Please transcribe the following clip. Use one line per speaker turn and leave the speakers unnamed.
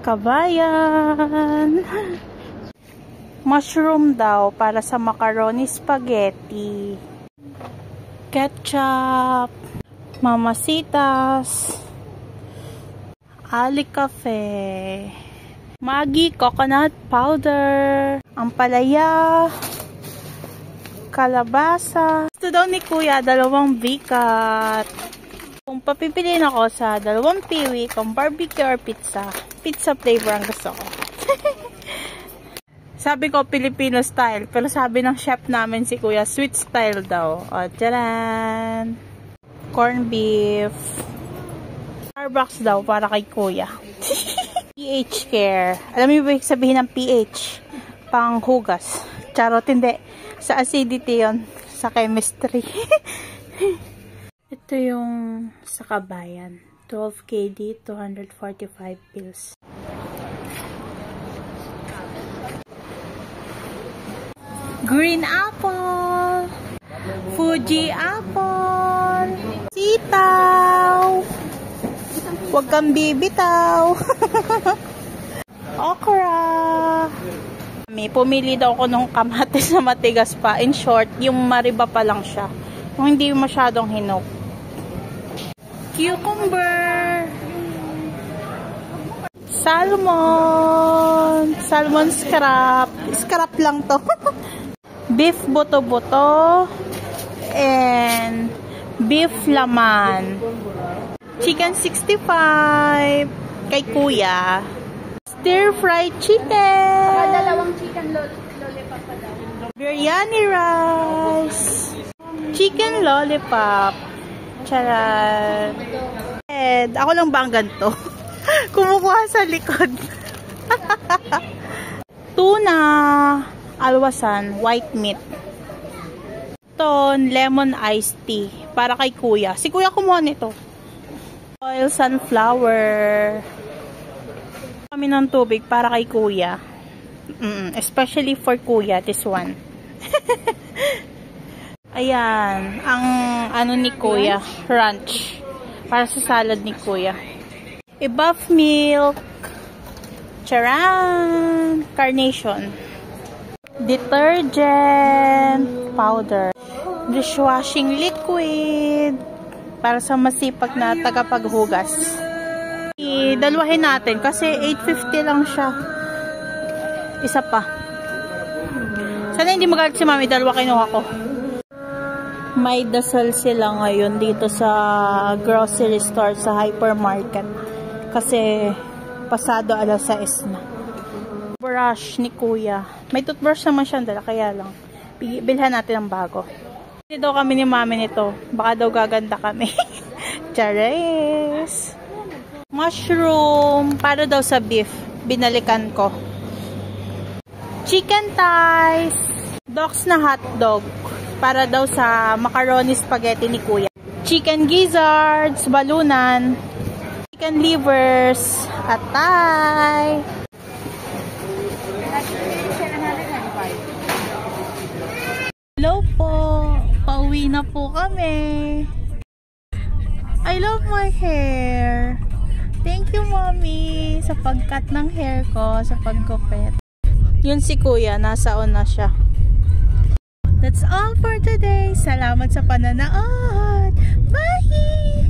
Kabayan. Mushroom daw para sa macaroni spaghetti. Ketchup. Mamacitas. Ali Cafe. Maggi coconut powder. Ampalaya. Kalabasa. Gusto daw ni Kuya 2 bikat. Kung papipiliin ako sa 2 piwi, kung barbecue or pizza, pizza flavor ang gusto ko. Sabi ko Filipino style, pero sabi ng chef namin si Kuya, sweet style daw. O, tcharan! Corn beef. Starbucks daw para kay Kuya. pH care. Alam mo ba sabihin ng pH? Panghugas. Charot, hindi. Sa acidity yon, sa chemistry. Ito yung sa Kabayan. 12 KD, 245 pills. Green apple. Fuji apple. Sitaw. Huwag kang bibitaw. Okra. Pumili daw ako ng kamatis na matigas pa. In short, yung mariba pa lang siya. Yung hindi masyadong hinog. Cucumber. Salmon. Salmon scrap. Scrap lang to. Beef buto-buto. And beef laman. Chicken 65 kay Kuya. Stir-fried chicken.
2 chicken lollipop pa daw.
Biryani rice. Chicken lollipop. Charot. Ako lang ba ang ganito? Kumukuha sa likod. Tuna. Alwasan. White meat. Ton lemon iced tea. Para kay Kuya. Si Kuya kumuha nito. Oil sunflower. Kami ng tubig para kay Kuya. Especially for Kuya, this one. Ayan, ang ano ni Kuya, ranch. Para sa salad ni Kuya. Buff milk. Charan! Carnation. Detergent powder. Dishwashing liquid. Para sa masipag na tagapaghugas. Idalwahin natin kasi 850 lang siya. Isa pa. Sana hindi magalit si Mami, dalawa kinuha ko. May dasal sila ngayon dito sa grocery store, sa hypermarket. Kasi pasado 6:00 na. Brush ni Kuya. May toothbrush naman siya, dala, kaya lang. Bilhan natin ang bago. Hindi daw kami ni Mami nito. Baka daw gaganda kami. Charis! Mushroom. Para daw sa beef. Binalikan ko. Chicken thighs. Dogs na hotdog. Para daw sa macaroni spaghetti ni Kuya. Chicken gizzards. Balunan. Chicken livers. Atay. Hello po. Pauwi na po kami. I love my hair. Thank you, Mommy, sa pagkat ng hair ko, sa paggupit. Yun si Kuya, nasaon na siya. That's all for today. Salamat sa pananood. Bye!